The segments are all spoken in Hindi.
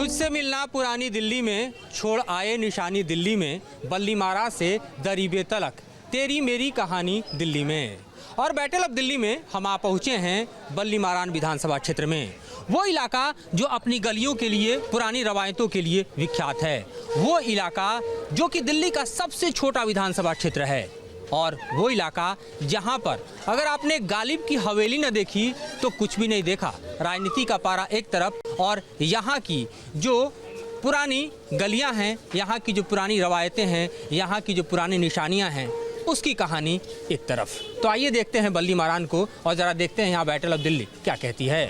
तुझसे मिलना पुरानी दिल्ली में, छोड़ आए निशानी दिल्ली में, बल्लीमारा से दरीबे तलक, तेरी मेरी कहानी दिल्ली में। और बैटल ऑफ दिल्ली में हम आ पहुँचे हैं बल्लीमारान विधानसभा क्षेत्र में। वो इलाका जो अपनी गलियों के लिए, पुरानी रवायतों के लिए विख्यात है। वो इलाका जो कि दिल्ली का सबसे छोटा विधानसभा क्षेत्र है। और वो इलाका जहां पर अगर आपने गालिब की हवेली न देखी तो कुछ भी नहीं देखा। राजनीति का पारा एक तरफ और यहाँ की जो पुरानी गलियां हैं, यहाँ की जो पुरानी रवायतें हैं, यहाँ की जो पुरानी निशानियां हैं, उसकी कहानी एक तरफ। तो आइए देखते हैं बल्लीमारान को और ज़रा देखते हैं यहाँ बैटल ऑफ दिल्ली क्या कहती है।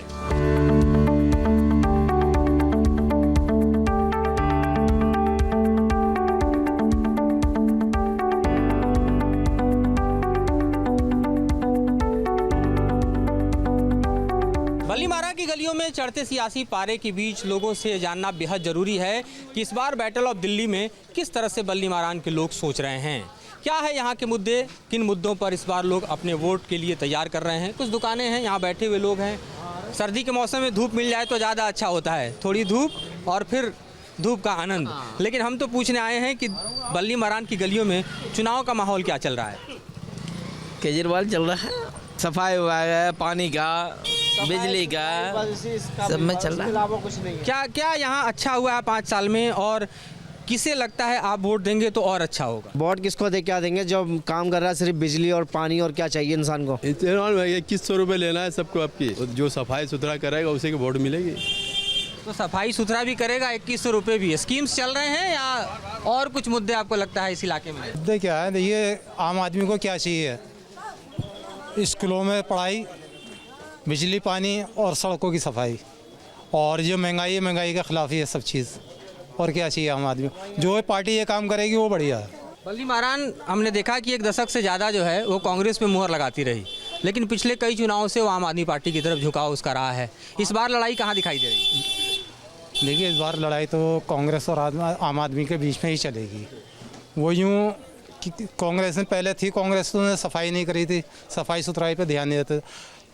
बल्लीमारा की गलियों में चढ़ते सियासी पारे के बीच लोगों से जानना बेहद ज़रूरी है कि इस बार बैटल ऑफ दिल्ली में किस तरह से बल्लीमारान के लोग सोच रहे हैं। क्या है यहाँ के मुद्दे, किन मुद्दों पर इस बार लोग अपने वोट के लिए तैयार कर रहे हैं। कुछ दुकानें हैं, यहाँ बैठे हुए लोग हैं। सर्दी के मौसम में धूप मिल जाए तो ज़्यादा अच्छा होता है, थोड़ी धूप और फिर धूप का आनंद। लेकिन हम तो पूछने आए हैं कि बल्लीमारान की गलियों में चुनाव का माहौल क्या चल रहा है। केजरीवाल चल रहा है, सफाई हुआ है, पानी का, बिजली का, सब में चल रहा है। कुछ नहीं क्या क्या यहाँ अच्छा हुआ है 5 साल में, और किसे लगता है आप वोट देंगे तो और अच्छा होगा। वोट किसको दे, क्या देंगे, जो काम कर रहा है सिर्फ बिजली और पानी, और क्या चाहिए इंसान को। 2100 रुपये लेना है सबको आपकी, जो सफाई सुथरा करेगा उसी की वोट मिलेगी। तो सफाई सुथरा भी करेगा, 2100 रुपये भी। स्कीम्स चल रहे हैं या और कुछ मुद्दे आपको लगता है इस इलाके में? मुद्दे क्या है, देखिए आम आदमी को क्या चाहिए, स्कूलों में पढ़ाई, बिजली पानी और सड़कों की सफाई। और जो महंगाई है, महंगाई के खिलाफ ही है सब चीज़। और क्या चाहिए आम आदमी, जो पार्टी ये काम करेगी वो बढ़िया है। बल्लीमारान हमने देखा कि 1 दशक से ज़्यादा जो है वो कांग्रेस पे मुहर लगाती रही, लेकिन पिछले कई चुनावों से वो आम आदमी पार्टी की तरफ झुकाव उसका रहा है। इस बार लड़ाई कहाँ दिखाई दे रही है? देखिए इस बार लड़ाई तो कांग्रेस और आम आदमी के बीच में ही चलेगी। वो यूँ कि कांग्रेस में पहले थी, कांग्रेस तो ने सफाई नहीं करी थी, सफाई सुथराई पे ध्यान नहीं देते।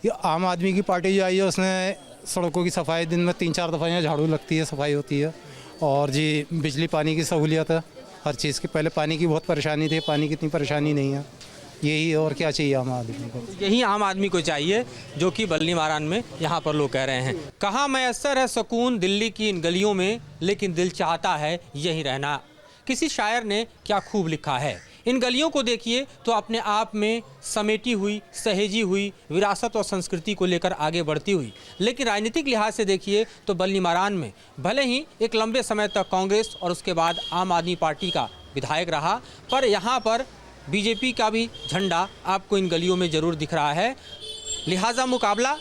ये आम आदमी की पार्टी जो आई है उसने सड़कों की सफाई, दिन में 3-4 दफ़ा यहाँ झाड़ू लगती है, सफाई होती है। और जी बिजली पानी की सहूलियत है हर चीज़ की। पहले पानी की बहुत परेशानी थी, पानी की इतनी परेशानी नहीं है। यही और क्या चाहिए आम आदमी को, यही आम आदमी को चाहिए, जो कि बल्लीमारान में यहाँ पर लोग कह रहे हैं। कहाँ मैसर है सुकून दिल्ली की इन गलियों में, लेकिन दिल चाहता है यहीं रहना। किसी शायर ने क्या खूब लिखा है। इन गलियों को देखिए तो अपने आप में समेटी हुई, सहेजी हुई विरासत और संस्कृति को लेकर आगे बढ़ती हुई। लेकिन राजनीतिक लिहाज से देखिए तो बल्लीमारान में भले ही एक लंबे समय तक कांग्रेस और उसके बाद आम आदमी पार्टी का विधायक रहा, पर यहाँ पर बीजेपी का भी झंडा आपको इन गलियों में ज़रूर दिख रहा है। लिहाजा मुकाबला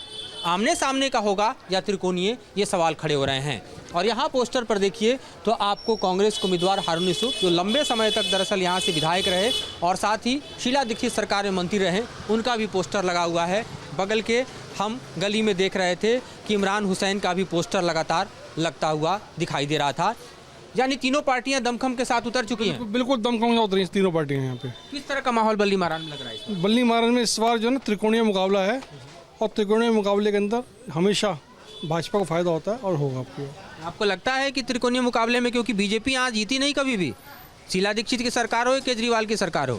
आमने सामने का होगा या त्रिकोणीय, ये सवाल खड़े हो रहे हैं। और यहाँ पोस्टर पर देखिए तो आपको कांग्रेस के उम्मीदवार हारून यूसुफ, जो लंबे समय तक दरअसल यहाँ से विधायक रहे और साथ ही शीला दीक्षित सरकार में मंत्री रहे, उनका भी पोस्टर लगा हुआ है। बगल के हम गली में देख रहे थे कि इमरान हुसैन का भी पोस्टर लगातार लगता हुआ दिखाई दे रहा था। यानी तीनों पार्टियां दमखम के साथ उतर चुकी हैं। बिल्कुल दमखम से उतरी तीनों पार्टियां यहाँ पे। किस तरह का माहौल बल्लीमारान में लग रहा है? बल्लीमारान में इस बार जो है ना त्रिकोणीय मुकाबला है, और त्रिकोणीय मुकाबले के अंदर हमेशा भाजपा को फायदा होता है और होगा। आपको लगता है कि त्रिकोणीय मुकाबले में, क्योंकि बीजेपी यहाँ जीती नहीं कभी भी, शीला दीक्षित की सरकार हो या केजरीवाल की सरकार हो?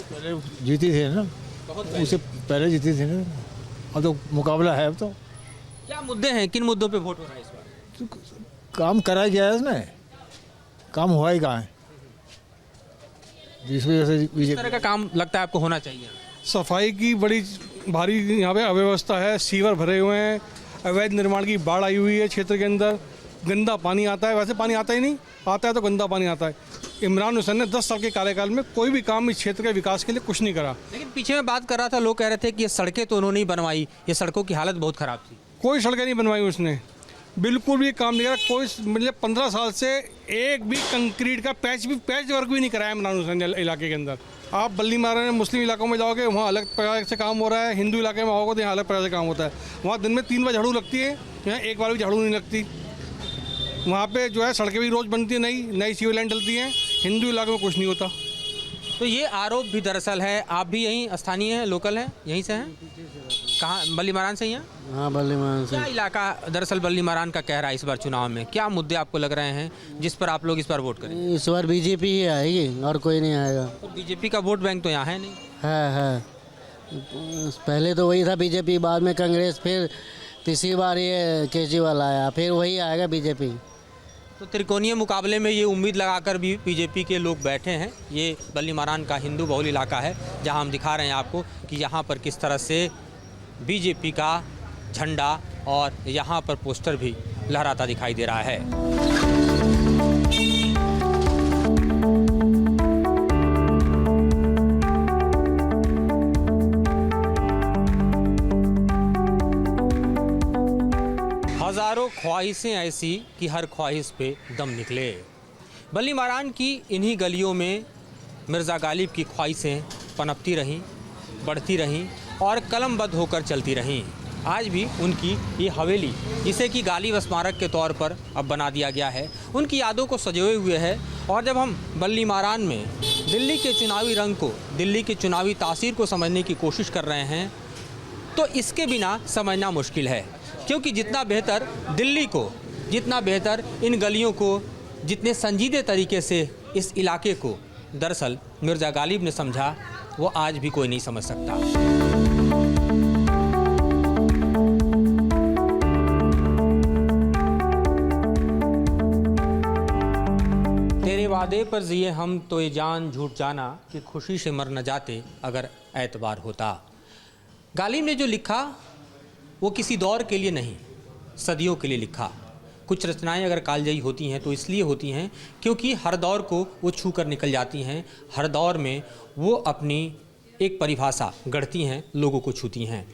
पहले जीती थी ना, उससे पहले जीती थी ना, और तो मुकाबला है। अब तो क्या मुद्दे हैं, किन मुद्दों पे वोट हो रहा है इस बार? तो काम करा गया है उसने, काम हुआ ही कहाँ है, जिस वजह से किस तरह का काम लगता है आपको होना चाहिए? सफाई की बड़ी भारी यहाँ पे अव्यवस्था है, सीवर भरे हुए हैं, अवैध निर्माण की बाढ़ आई हुई है क्षेत्र के अंदर, गंदा पानी आता है, वैसे पानी आता ही नहीं, आता है तो गंदा पानी आता है। इमरान हुसैन ने 10 साल के कार्यकाल में कोई भी काम इस क्षेत्र के विकास के लिए कुछ नहीं करा। लेकिन पीछे में बात कर रहा था, लोग कह रहे थे कि ये सड़कें तो उन्होंने ही बनवाई, ये सड़कों की हालत बहुत ख़राब थी। कोई सड़कें नहीं बनवाई उसने, बिल्कुल भी काम नहीं करा। कोई मतलब 15 साल से एक भी कंक्रीट का पैच वर्क भी नहीं कराया इमरान हुसैन ने इलाके के अंदर। आप बल्लीमारान में मुस्लिम इलाकों में जाओगे, वहाँ अलग प्रकार से काम हो रहा है, हिंदू इलाके में आओगे तो यहाँ अलग प्रकार से काम होता है। वहाँ दिन में 3 बार झाड़ू लगती है, यहाँ 1 बार भी झाड़ू नहीं लगती। वहाँ पे जो है सड़कें भी रोज़ बनती है, नई सीवर लाइन डलती हैं, हिंदू इलाके में कुछ नहीं होता। तो ये आरोप भी दरअसल है। आप भी यहीं स्थानीय हैं, लोकल हैं, यहीं से हैं? कहाँ, बल्ली मारान से ही हैं? हाँ बल्ली मारान से। क्या इलाका दरअसल बल्ली मारान का कह रहा है इस बार चुनाव में? क्या मुद्दे आपको लग रहे हैं जिस पर आप लोग इस बार वोट करें? इस बार बीजेपी ही आएगी और कोई नहीं आएगा। तो बीजेपी का वोट बैंक तो यहाँ है नहीं। है पहले तो वही था बीजेपी, बाद में कांग्रेस, फिर तीसरी बार ये केजरीवाल आया, फिर वही आएगा बीजेपी। तो त्रिकोणीय मुकाबले में ये उम्मीद लगाकर भी बीजेपी के लोग बैठे हैं। ये बल्ली मारान का हिंदू बहुल इलाका है जहां हम दिखा रहे हैं आपको कि यहाँ पर किस तरह से बीजेपी का झंडा और यहाँ पर पोस्टर भी लहराता दिखाई दे रहा है। हज़ारों ख्वाहिशें ऐसी कि हर ख्वाहिश पे दम निकले। बल्ली मारान की इन्हीं गलियों में मिर्ज़ा गालिब की ख्वाहिशें पनपती रहीं, बढ़ती रहीं और कलमबद्ध होकर चलती रहीं। आज भी उनकी ये हवेली, जिसे कि गालिब स्मारक के तौर पर अब बना दिया गया है, उनकी यादों को सजोए हुए है। और जब हम बल्ली मारान में दिल्ली के चुनावी रंग को, दिल्ली के चुनावी तासीर को समझने की कोशिश कर रहे हैं तो इसके बिना समझना मुश्किल है, क्योंकि जितना बेहतर दिल्ली को, जितना बेहतर इन गलियों को, जितने संजीदे तरीके से इस इलाके को दरअसल मिर्ज़ा गालिब ने समझा, वो आज भी कोई नहीं समझ सकता। तेरे वादे पर जिए हम तो ये जान झूठ जाना कि खुशी से मर न जाते अगर एतबार होता। गालिब ने जो लिखा वो किसी दौर के लिए नहीं, सदियों के लिए लिखा। कुछ रचनाएं अगर कालजयी होती हैं तो इसलिए होती हैं क्योंकि हर दौर को वो छू कर निकल जाती हैं। हर दौर में वो अपनी एक परिभाषा गढ़ती हैं, लोगों को छूती हैं।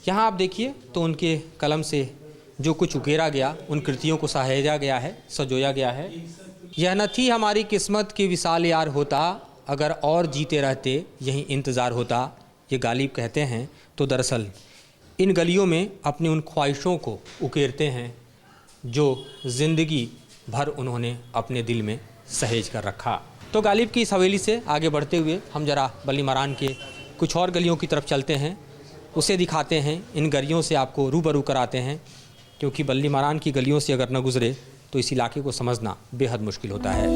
यहाँ आप देखिए तो उनके कलम से जो कुछ उकेरा गया, उन कृतियों को सहेजा गया है, सजोया गया है। यह न थी हमारी किस्मत की विशाल यार होता, अगर और जीते रहते यही इंतज़ार होता। ये गालिब कहते हैं तो दरअसल इन गलियों में अपनी उन ख्वाहिशों को उकेरते हैं जो ज़िंदगी भर उन्होंने अपने दिल में सहेज कर रखा। तो गालिब की इस हवेली से आगे बढ़ते हुए हम ज़रा बल्ली मारान के कुछ और गलियों की तरफ चलते हैं, उसे दिखाते हैं, इन गलियों से आपको रूबरू कराते हैं, क्योंकि बल्ली मारान की गलियों से अगर न गुज़रे तो इस इलाके को समझना बेहद मुश्किल होता है।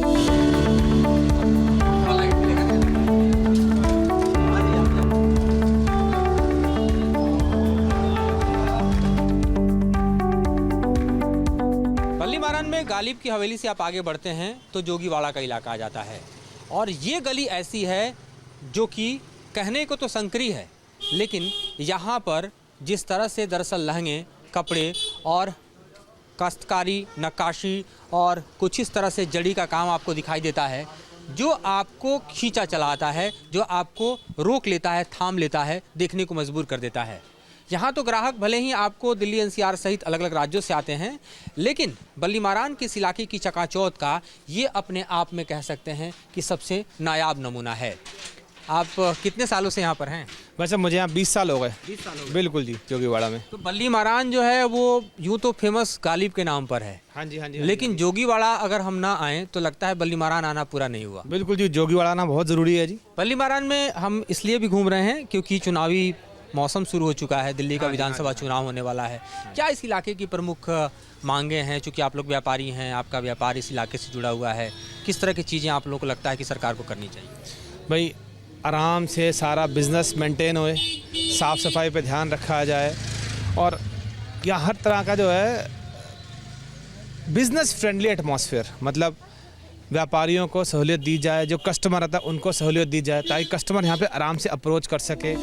गालिब की हवेली से आप आगे बढ़ते हैं तो जोगीवाड़ा का इलाका आ जाता है। और ये गली ऐसी है जो कि कहने को तो संकरी है, लेकिन यहाँ पर जिस तरह से दरअसल लहंगे, कपड़े और काश्तकारी, नक्काशी और कुछ इस तरह से जड़ी का काम आपको दिखाई देता है, जो आपको खींचा चला आता है, जो आपको रोक लेता है, थाम लेता है, देखने को मजबूर कर देता है। यहाँ तो ग्राहक भले ही आपको दिल्ली एनसीआर सहित अलग अलग राज्यों से आते हैं, लेकिन बल्ली मारान के इस इलाके की चकाचौंध का ये अपने आप में कह सकते हैं कि सबसे नायाब नमूना है। आप कितने सालों से यहाँ पर हैं? वैसे मुझे यहाँ 20 साल हो गए। 20 साल हो गए। बिल्कुल जी, जोगीवाड़ा में। तो बल्ली मारान जो है वो यूँ तो फेमस गालिब के नाम पर है। हाँ जी, हाँ जी। लेकिन जोगीवाड़ा अगर हम ना आएँ तो लगता है बल्ली मारान आना पूरा नहीं हुआ। बिल्कुल जी, जोगीवाड़ा आना बहुत ज़रूरी है जी। बल्ली मारान में हम इसलिए भी घूम रहे हैं क्योंकि चुनावी मौसम शुरू हो चुका है, दिल्ली का विधानसभा चुनाव होने वाला है। क्या इस इलाके की प्रमुख मांगे हैं? चूँकि आप लोग व्यापारी हैं, आपका व्यापार इस इलाके से जुड़ा हुआ है, किस तरह की चीज़ें आप लोगों को लगता है कि सरकार को करनी चाहिए? भाई आराम से सारा बिजनेस मेंटेन होए, साफ़ सफाई पे ध्यान रखा जाए और यहाँ हर तरह का जो है बिज़नेस फ्रेंडली एटमॉस्फेयर, मतलब व्यापारियों को सहूलियत दी जाए, जो कस्टमर आता है उनको सहूलियत दी जाए ताकि कस्टमर यहाँ पे आराम से अप्रोच कर सके।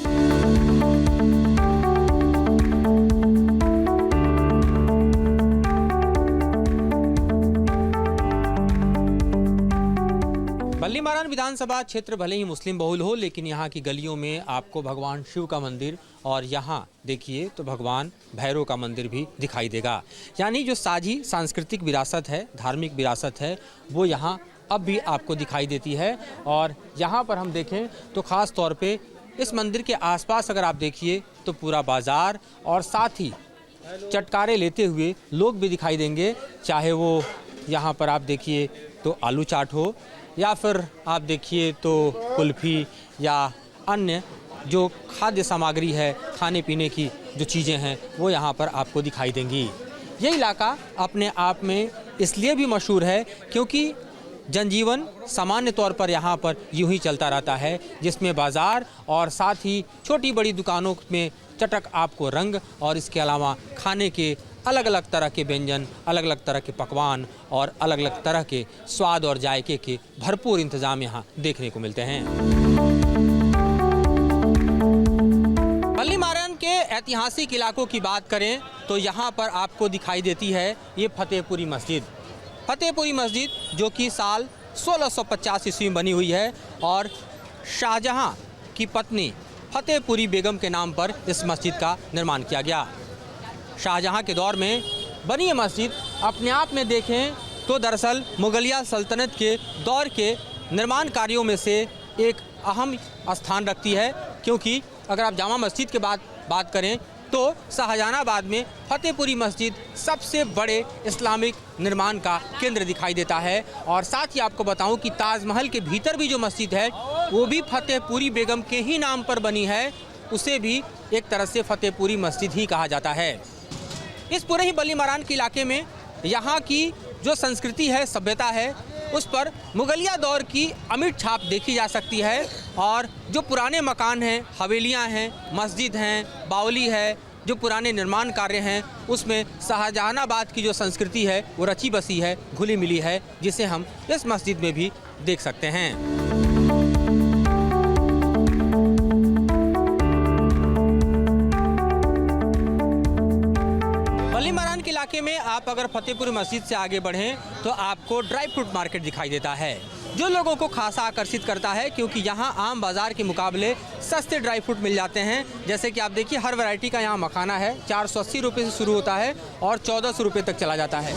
बल्ली मारान विधानसभा क्षेत्र भले ही मुस्लिम बहुल हो, लेकिन यहाँ की गलियों में आपको भगवान शिव का मंदिर और यहाँ देखिए तो भगवान भैरव का मंदिर भी दिखाई देगा। यानी जो साझी सांस्कृतिक विरासत है, धार्मिक विरासत है, वो यहाँ अब भी आपको दिखाई देती है। और यहाँ पर हम देखें तो ख़ास तौर पे इस मंदिर के आसपास अगर आप देखिए तो पूरा बाज़ार और साथ ही चटकारे लेते हुए लोग भी दिखाई देंगे, चाहे वो यहाँ पर आप देखिए तो आलू चाट हो या फिर आप देखिए तो कुल्फ़ी या अन्य जो खाद्य सामग्री है, खाने पीने की जो चीज़ें हैं वो यहाँ पर आपको दिखाई देंगी। ये इलाका अपने आप में इसलिए भी मशहूर है क्योंकि जनजीवन सामान्य तौर पर यहाँ पर यूं ही चलता रहता है, जिसमें बाज़ार और साथ ही छोटी बड़ी दुकानों में चटक आपको रंग और इसके अलावा खाने के अलग अलग तरह के व्यंजन, अलग अलग तरह के पकवान और अलग अलग तरह के स्वाद और जायके के भरपूर इंतज़ाम यहाँ देखने को मिलते हैं। बल्ली मारान के ऐतिहासिक इलाकों की बात करें तो यहाँ पर आपको दिखाई देती है ये फतेहपुरी मस्जिद। फतेहपुरी मस्जिद जो कि साल 1650 ईस्वी में बनी हुई है और शाहजहां की पत्नी फतेहपुरी बेगम के नाम पर इस मस्जिद का निर्माण किया गया। शाहजहां के दौर में बनी ये मस्जिद अपने आप में देखें तो दरअसल मुगलिया सल्तनत के दौर के निर्माण कार्यों में से एक अहम स्थान रखती है, क्योंकि अगर आप जामा मस्जिद के बात करें तो शाहजहानाबाद में फतेहपुरी मस्जिद सबसे बड़े इस्लामिक निर्माण का केंद्र दिखाई देता है। और साथ ही आपको बताऊं कि ताजमहल के भीतर भी जो मस्जिद है वो भी फतेहपुरी बेगम के ही नाम पर बनी है, उसे भी एक तरह से फतेहपुरी मस्जिद ही कहा जाता है। इस पूरे ही बल्ली मारान के इलाके में यहाँ की जो संस्कृति है, सभ्यता है, उस पर मुगलिया दौर की अमिट छाप देखी जा सकती है। और जो पुराने मकान हैं, हवेलियाँ हैं, मस्जिद हैं, बावली है, जो पुराने निर्माण कार्य हैं, उसमें शाहजहानाबाद की जो संस्कृति है वो रची बसी है, घुली मिली है, जिसे हम इस मस्जिद में भी देख सकते हैं। के इलाके में आप अगर फतेहपुरी मस्जिद से आगे बढ़ें तो आपको ड्राई फ्रूट मार्केट दिखाई देता है, जो लोगों को खासा आकर्षित करता है क्योंकि यहाँ आम बाज़ार के मुकाबले सस्ते ड्राई फ्रूट मिल जाते हैं। जैसे कि आप देखिए हर वैरायटी का यहाँ मखाना है, 480 रुपये से शुरू होता है और 1400 रुपये तक चला जाता है।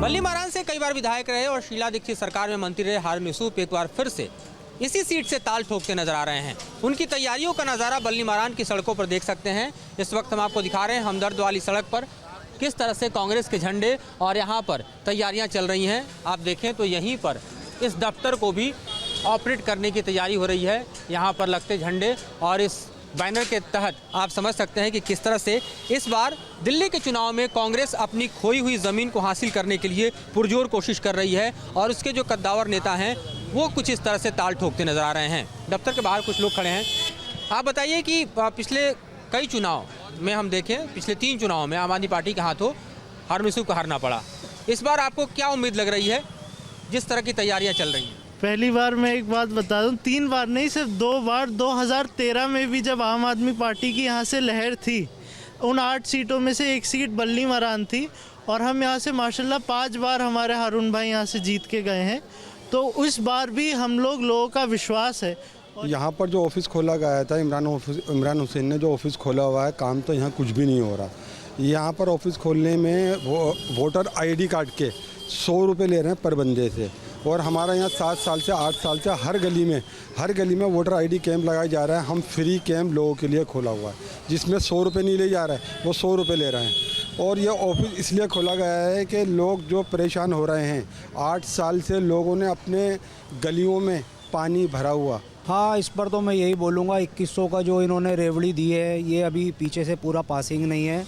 बल्ली मारान से कई बार विधायक रहे और शीला दीक्षित सरकार में मंत्री रहे हारून यूसुफ एक बार फिर से इसी सीट से ताल ठोकते नजर आ रहे हैं। उनकी तैयारियों का नज़ारा बल्ली मारान की सड़कों पर देख सकते हैं। इस वक्त हम आपको दिखा रहे हैं हमदर्द वाली सड़क पर किस तरह से कांग्रेस के झंडे और यहाँ पर तैयारियाँ चल रही हैं। आप देखें तो यहीं पर इस दफ्तर को भी ऑपरेट करने की तैयारी हो रही है। यहाँ पर लगते झंडे और इस बैनर के तहत आप समझ सकते हैं कि किस तरह से इस बार दिल्ली के चुनाव में कांग्रेस अपनी खोई हुई ज़मीन को हासिल करने के लिए पुरजोर कोशिश कर रही है और उसके जो कद्दावर नेता हैं वो कुछ इस तरह से ताल ठोकते नजर आ रहे हैं। दफ्तर के बाहर कुछ लोग खड़े हैं। आप बताइए कि पिछले कई चुनाव में हम देखें, पिछले 3 चुनाव में आम आदमी पार्टी के हाथों हारून यूसुफ को हारना पड़ा। इस बार आपको क्या उम्मीद लग रही है जिस तरह की तैयारियाँ चल रही हैं? पहली बार मैं एक बात बता दूं, 3 बार नहीं सिर्फ 2 बार, 2013 में भी जब आम आदमी पार्टी की यहाँ से लहर थी, उन 8 सीटों में से 1 सीट बल्ली मारान थी और हम यहाँ से माशाल्लाह 5 बार हमारे हारून भाई यहाँ से जीत के गए हैं। तो इस बार भी हम लोगों का विश्वास है। यहाँ पर जो ऑफिस खोला गया था, इमरान हुसैन ने जो ऑफिस खोला हुआ है, काम तो यहाँ कुछ भी नहीं हो रहा। यहाँ पर ऑफिस खोलने में वोटर आईडी कार्ड के 100 रुपये ले रहे हैं पर बंदे से, और हमारा यहाँ 7 साल से 8 साल से हर गली में वोटर आईडी कैंप लगाया जा रहा है। हम फ्री कैंप लोगों के लिए खोला हुआ है, जिसमें 100 रुपये नहीं ले जा रहा है, वो 100 रुपये ले रहे हैं। और ये ऑफिस इसलिए खोला गया है कि लोग जो परेशान हो रहे हैं, 8 साल से लोगों ने अपने गलियों में पानी भरा हुआ। हाँ, इस पर तो मैं यही बोलूँगा, 2100 का जो इन्होंने रेवड़ी दी है ये अभी पीछे से पूरा पासिंग नहीं है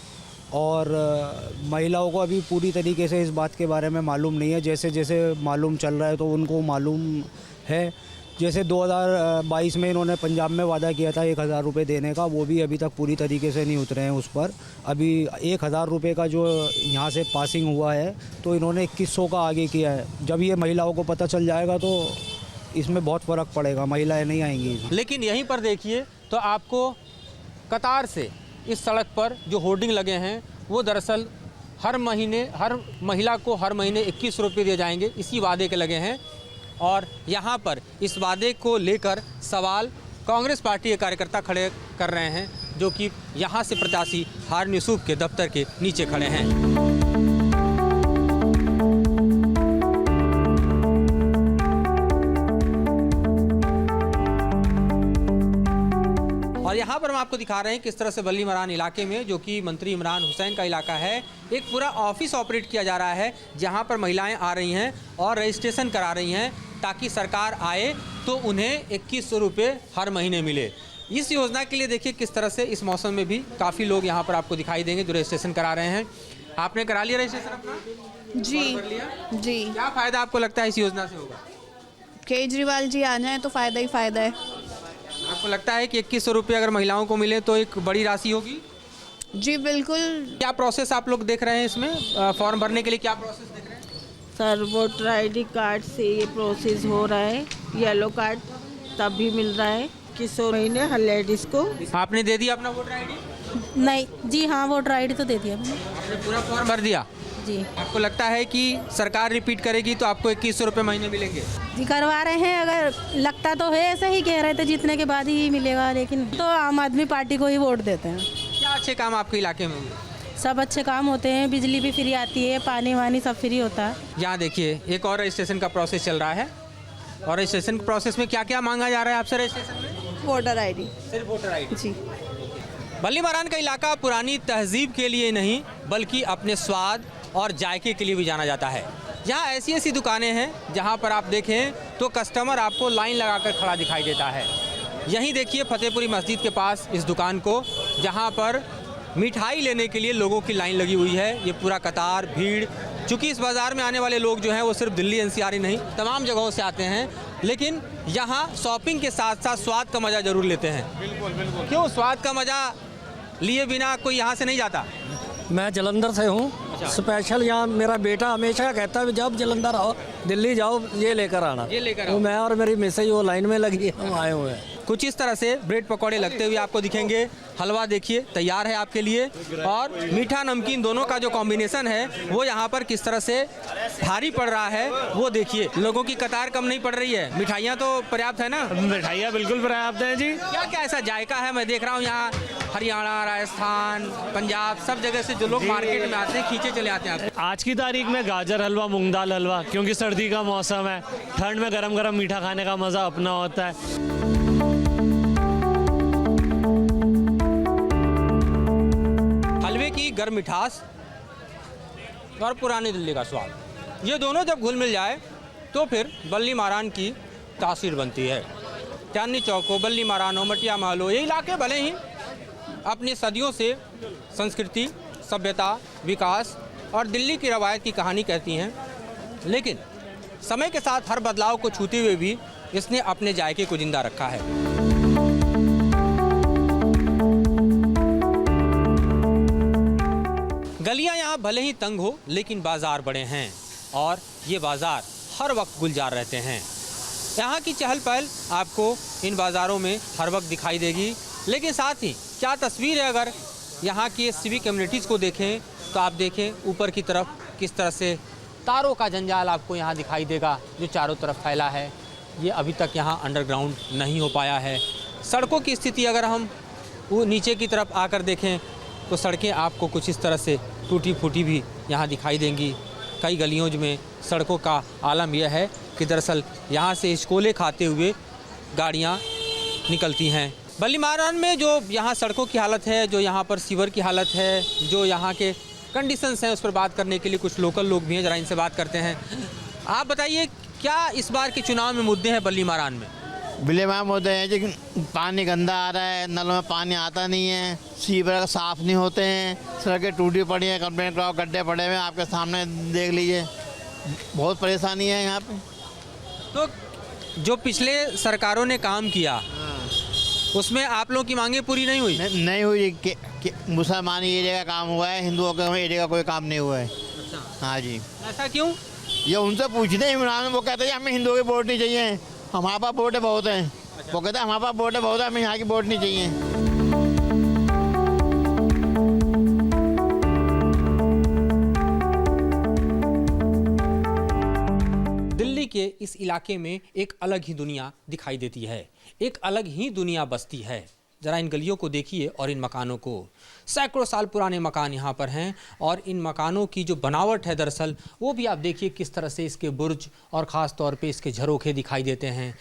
और महिलाओं को अभी पूरी तरीके से इस बात के बारे में मालूम नहीं है। जैसे जैसे मालूम चल रहा है तो उनको मालूम है। जैसे 2022 में इन्होंने पंजाब में वादा किया था 1000 रुपये देने का, वो भी अभी तक पूरी तरीके से नहीं उतरे हैं उस पर। अभी 1000 रुपये का जो यहाँ से पासिंग हुआ है तो इन्होंने 2100 का आगे किया है। जब ये महिलाओं को पता चल जाएगा तो इसमें बहुत फ़र्क पड़ेगा, महिलाएं नहीं आएंगी। लेकिन यहीं पर देखिए तो आपको कतार से इस सड़क पर जो होर्डिंग लगे हैं वो दरअसल हर महिला को हर महीने 21 रुपये दिए जाएंगे, इसी वादे के लगे हैं। और यहाँ पर इस वादे को लेकर सवाल कांग्रेस पार्टी के कार्यकर्ता खड़े कर रहे हैं, जो कि यहाँ से प्रत्याशी हारून यूसुफ के दफ्तर के नीचे खड़े हैं। और यहाँ पर हम आपको दिखा रहे हैं किस तरह से बल्ली मारान इलाके में, जो कि मंत्री इमरान हुसैन का इलाका है, एक पूरा ऑफिस ऑपरेट किया जा रहा है, जहाँ पर महिलाएं आ रही हैं और रजिस्ट्रेशन करा रही हैं ताकि सरकार आए तो उन्हें 2100 रुपये हर महीने मिले। इस योजना के लिए देखिए किस तरह से इस मौसम में भी काफ़ी लोग यहाँ पर आपको दिखाई देंगे जो रजिस्ट्रेशन करा रहे हैं। आपने करा लिया रजिस्ट्रेशन अपना? जी जी। क्या फ़ायदा आपको लगता है इस योजना से होगा? केजरीवाल जी आ जाएं तो फ़ायदा ही फ़ायदा है। आपको लगता है कि 2100 रुपये अगर महिलाओं को मिले तो एक बड़ी राशि होगी? जी बिल्कुल। क्या प्रोसेस आप लोग देख रहे हैं इसमें? फॉर्म भरने के लिए क्या प्रोसेस देख रहे हैं? सर वोटर ID कार्ड से ये प्रोसेस हो रहा है, येलो कार्ड तब भी मिल रहा है 2100 महीने हर लेडीज़ को। आपने दे दिया अपना वोटर ID? नहीं जी, हाँ वोटर ID तो दे दिया मैंने। आपने पूरा फॉर्म भर दिया? जी। आपको लगता है कि सरकार रिपीट करेगी तो आपको 2100 रुपये महीने मिलेंगे? जी करवा रहे हैं, अगर लगता तो है, ऐसे ही कह रहे थे जीतने के बाद ही मिलेगा, लेकिन तो आम आदमी पार्टी को ही वोट देते हैं। क्या अच्छे काम आपके इलाके में हुए? सब अच्छे काम होते हैं, बिजली भी फ्री आती है, पानी वानी सब फ्री होता है। यहाँ देखिए एक और रजिस्ट्रेशन का प्रोसेस चल रहा है, और रजिस्ट्रेशन प्रोसेस में क्या क्या मांगा जा रहा है आपसे रजिस्ट्रेशन में? Voter ID। सिर्फ वोटर ID? जी। बल्ली मारान का इलाका पुरानी तहजीब के लिए नहीं बल्कि अपने स्वाद और जायके के लिए भी जाना जाता है। यहाँ ऐसी ऐसी दुकानें हैं जहाँ पर आप देखें तो कस्टमर आपको लाइन लगाकर खड़ा दिखाई देता है। यहीं देखिए फतेहपुरी मस्जिद के पास इस दुकान को, जहाँ पर मिठाई लेने के लिए लोगों की लाइन लगी हुई है। ये पूरा कतार भीड़, चूँकि इस बाज़ार में आने वाले लोग जो हैं वो सिर्फ दिल्ली NCR ही नहीं तमाम जगहों से आते हैं, लेकिन यहाँ शॉपिंग के साथ साथ स्वाद का मज़ा ज़रूर लेते हैं। बिल्कुल बिल्कुल। क्यों स्वाद का मज़ा लिए बिना कोई यहाँ से नहीं जाता? मैं जलंधर से हूँ। स्पेशल यहाँ मेरा बेटा हमेशा कहता है जब जलंधर आओ, दिल्ली जाओ, ये लेकर आना। ये लेकर तो मैं और मेरी मिसेज वो लाइन में लगी, हम आए हुए हैं। कुछ इस तरह से ब्रेड पकौड़े लगते हुए आपको दिखेंगे। हलवा देखिए तैयार है आपके लिए, और मीठा नमकीन दोनों का जो कॉम्बिनेशन है वो यहाँ पर किस तरह से भारी पड़ रहा है वो देखिए। लोगों की कतार कम नहीं पड़ रही है। मिठाइयाँ तो पर्याप्त है ना? मिठाइयाँ बिल्कुल पर्याप्त हैं जी। क्या क्या ऐसा जायका है? मैं देख रहा हूँ यहाँ हरियाणा, राजस्थान, पंजाब सब जगह से जो लोग मार्केट में आते हैं खींचे चले आते हैं। आज की तारीख में गाजर हलवा, मूंग दाल हलवा, क्योंकि सर्दी का मौसम है, ठंड में गरम गरम मीठा खाने का मज़ा अपना होता है। हलवे की गर्म मिठास और पुरानी दिल्ली का स्वाद, ये दोनों जब घुल मिल जाए तो फिर बल्ली मारान की तासीर बनती है। चांदनी चौक हो, बल्ली मारान हो, मटिया महल हो, ये इलाके भले ही अपनी सदियों से संस्कृति, सभ्यता, विकास और दिल्ली की रवायत की कहानी कहती हैं, लेकिन समय के साथ हर बदलाव को छूते हुए भी इसने अपने जायके को जिंदा रखा है। गलियां यहाँ भले ही तंग हो लेकिन बाजार बड़े हैं, और ये बाजार हर वक्त गुलजार रहते हैं। यहाँ की चहल पहल आपको इन बाज़ारों में हर वक्त दिखाई देगी, लेकिन साथ ही क्या तस्वीर है अगर यहाँ की सिविक कम्युनिटीज़ को देखें तो आप देखें ऊपर की तरफ किस तरह से तारों का जंजाल आपको यहाँ दिखाई देगा जो चारों तरफ फैला है। ये अभी तक यहाँ अंडरग्राउंड नहीं हो पाया है। सड़कों की स्थिति अगर हम वो नीचे की तरफ आकर देखें तो सड़कें आपको कुछ इस तरह से टूटी फूटी भी यहाँ दिखाई देंगी। कई गलियों में सड़कों का आलम यह है कि दरअसल यहाँ से हिचकोले खाते हुए गाड़ियाँ निकलती हैं। बल्ली मारान में जो यहाँ सड़कों की हालत है, जो यहाँ पर सीवर की हालत है, जो यहाँ के कंडीशंस हैं, उस पर बात करने के लिए कुछ लोकल लोग भी हैं, जरा इनसे बात करते हैं। आप बताइए क्या इस बार के चुनाव में मुद्दे हैं बल्ली मारान में? बिले मैम होते हैं जी, पानी गंदा आ रहा है, नलों में पानी आता नहीं है, सीवर साफ़ नहीं होते हैं, सड़कें टूटी पड़ी हैं, कंप्लेंट कराओ, गड्ढे पड़े हुए हैं, आपके सामने देख लीजिए, बहुत परेशानी है यहाँ पे। तो जो पिछले सरकारों ने काम किया उसमें आप लोगों की मांगे पूरी नहीं हुई? नहीं हुई। मुसलमान एरिया का काम हुआ है, हिंदुओं का एरिया का कोई काम नहीं हुआ है। अच्छा। हाँ जी। ऐसा क्यों? ये उनसे पूछते हैं इमरान, वो कहते हैं हमें हिंदुओं की वोट नहीं चाहिए, हमारे पास वोटें बहुत हैं। वो कहते हैं हमारे पास वोटें बहुत है, हमें यहाँ की वोट नहीं चाहिए। दिल्ली के इस इलाके में एक अलग ही दुनिया दिखाई देती है, एक अलग ही दुनिया बसती है। ज़रा इन गलियों को देखिए और इन मकानों को। सैकड़ों साल पुराने मकान यहाँ पर हैं, और इन मकानों की जो बनावट है दरअसल वो भी आप देखिए किस तरह से इसके बुर्ज और ख़ास तौर पे इसके झरोखे दिखाई देते हैं।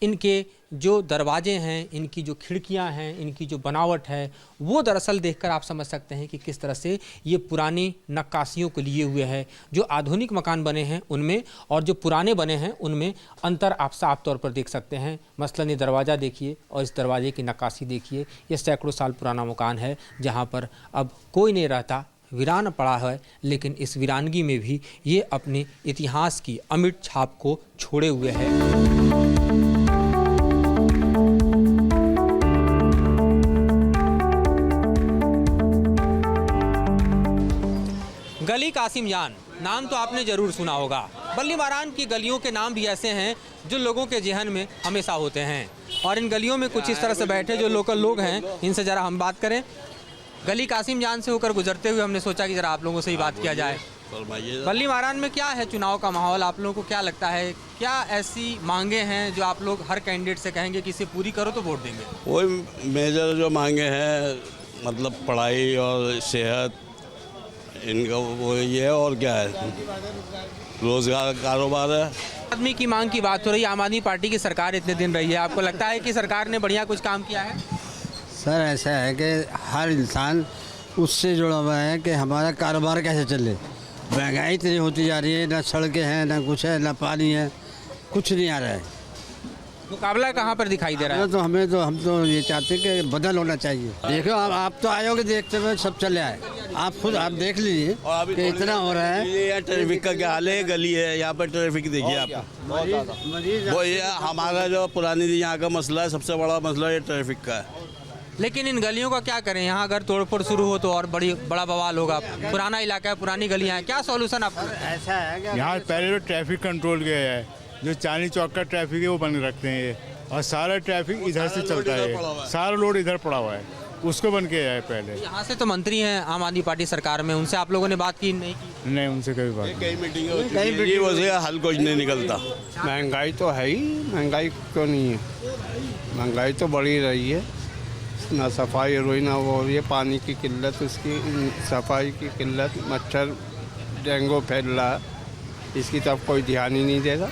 इनके जो दरवाजे हैं, इनकी जो खिड़कियां हैं, इनकी जो बनावट है, वो दरअसल देखकर आप समझ सकते हैं कि किस तरह से ये पुरानी नक्काशियों को लिए हुए है। जो आधुनिक मकान बने हैं उनमें और जो पुराने बने हैं उनमें अंतर आप साफ तौर पर देख सकते हैं। मसलन ये दरवाज़ा देखिए और इस दरवाजे की नक्काशी देखिए। ये सैकड़ों साल पुराना मकान है जहाँ पर अब कोई नहीं रहता, वीरान पड़ा है, लेकिन इस वीरानगी में भी ये अपने इतिहास की अमिट छाप को छोड़े हुए है। गली कासिम जान, नाम तो आपने ज़रूर सुना होगा। बल्ली मारान की गलियों के नाम भी ऐसे हैं जो लोगों के जहन में हमेशा होते हैं। और इन गलियों में कुछ इस तरह से बैठे जो लोकल लोग हैं, इनसे ज़रा हम बात करें। गली कासिम जान से होकर गुजरते हुए हमने सोचा कि ज़रा आप लोगों से ही बात किया जाए। बल्ली मारान में क्या है चुनाव का माहौल, आप लोगों को क्या लगता है, क्या ऐसी मांगे हैं जो आप लोग हर कैंडिडेट से कहेंगे कि इसे पूरी करो तो वोट देंगे? वही मेजर जो मांगे हैं, मतलब पढ़ाई और सेहत, इनका वो ये है। और क्या है, रोजगार, कारोबार है। आदमी की मांग की बात हो रही है। आम आदमी पार्टी की सरकार इतने दिन रही है, आपको लगता है कि सरकार ने बढ़िया कुछ काम किया है? सर ऐसा है कि हर इंसान उससे जुड़ा हुआ है कि हमारा कारोबार कैसे चले। महंगाई इतनी होती जा रही है, ना सड़कें हैं, ना कुछ है, ना पानी है, कुछ नहीं आ रहा है। मुकाबला कहाँ पर दिखाई दे रहा है? हम तो ये चाहते हैं कि बदल होना चाहिए। देखो आप तो आए होगे, देखते हुए सब चले आए, आप खुद आप देख लीजिए कि इतना हो रहा है। ये ट्रैफिक का क्या हाल है, गली है यहाँ पर, ट्रैफिक देखिए आप। वो ये हमारा जो पुरानी यहाँ का मसला है, सबसे बड़ा मसला ये ट्रैफिक का है। लेकिन इन गलियों का क्या करें, यहाँ अगर तोड़फोड़ शुरू हो तो और बड़ा बवाल होगा। पुराना इलाका है, पुरानी गलियाँ हैं, क्या सॉल्यूशन आपको? ऐसा है यहाँ पहले तो ट्रैफिक कंट्रोल किया है, जो चांदनी चौक का ट्रैफिक है वो बंद रखते हैं ये, और सारा ट्रैफिक इधर से चलता है, सारा लोड इधर पड़ा हुआ है, उसको बंद किया जाए पहले। यहाँ से तो मंत्री हैं आम आदमी पार्टी सरकार में, उनसे आप लोगों ने बात की नहीं की? नहीं, उनसे कभी बात नहीं। कई मीटिंग हल कुछ नहीं निकलता। महंगाई तो है ही, महंगाई क्यों नहीं है, महंगाई तो बढ़ी रही है। ना सफाई रोई ना वो, ये पानी की किल्लत, उसकी सफाई की किल्लत, मच्छर डेंगू फैल रहा है, इसकी तरफ कोई ध्यान ही नहीं देगा।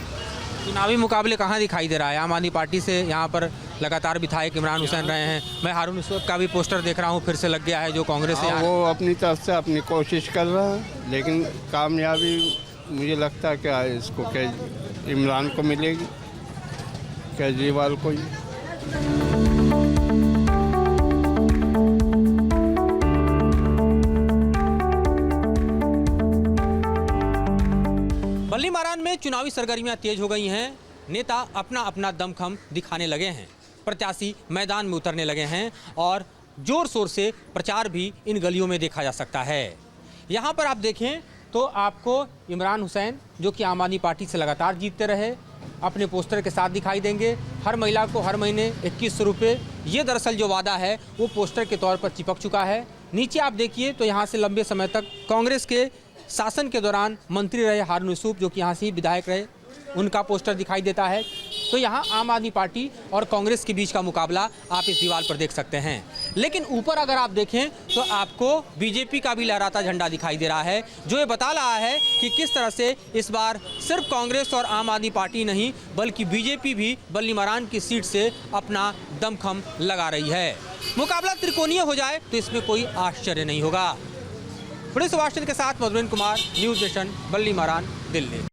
चुनावी मुकाबले कहाँ दिखाई दे रहा है? आम आदमी पार्टी से यहाँ पर लगातार विधायक इमरान हुसैन रहे हैं। मैं हारून यूसुफ का भी पोस्टर देख रहा हूँ, फिर से लग गया है, जो कांग्रेस से। वो अपनी तरफ से अपनी कोशिश कर रहा है, लेकिन कामयाबी मुझे लगता है कि इसको इमरान को मिलेगी, केजरीवाल को ही। बल्ली मारान में चुनावी सरगर्मियां तेज हो गई हैं। नेता अपना अपना दमखम दिखाने लगे हैं, प्रत्याशी मैदान में उतरने लगे हैं और जोर शोर से प्रचार भी इन गलियों में देखा जा सकता है। यहाँ पर आप देखें तो आपको इमरान हुसैन, जो कि आम आदमी पार्टी से लगातार जीतते रहे, अपने पोस्टर के साथ दिखाई देंगे। हर महिला को हर महीने 2100 रुपये, ये दरअसल जो वादा है वो पोस्टर के तौर पर चिपक चुका है। नीचे आप देखिए तो यहाँ से लंबे समय तक कांग्रेस के शासन के दौरान मंत्री रहे हारून यूसुफ, जो कि यहाँ से ही विधायक रहे, उनका पोस्टर दिखाई देता है। तो यहाँ आम आदमी पार्टी और कांग्रेस के बीच का मुकाबला आप इस दीवार पर देख सकते हैं। लेकिन ऊपर अगर आप देखें तो आपको बीजेपी का भी लहराता झंडा दिखाई दे रहा है, जो ये बता रहा है कि किस तरह से इस बार सिर्फ कांग्रेस और आम आदमी पार्टी नहीं बल्कि बीजेपी भी बल्ली मारान की सीट से अपना दमखम लगा रही है। मुकाबला त्रिकोणीय हो जाए तो इसमें कोई आश्चर्य नहीं होगा। बड़े सुभाष चंद्र के साथ मधुरेंद्र कुमार, न्यूज़ नेशन, बल्ली मारान, दिल्ली।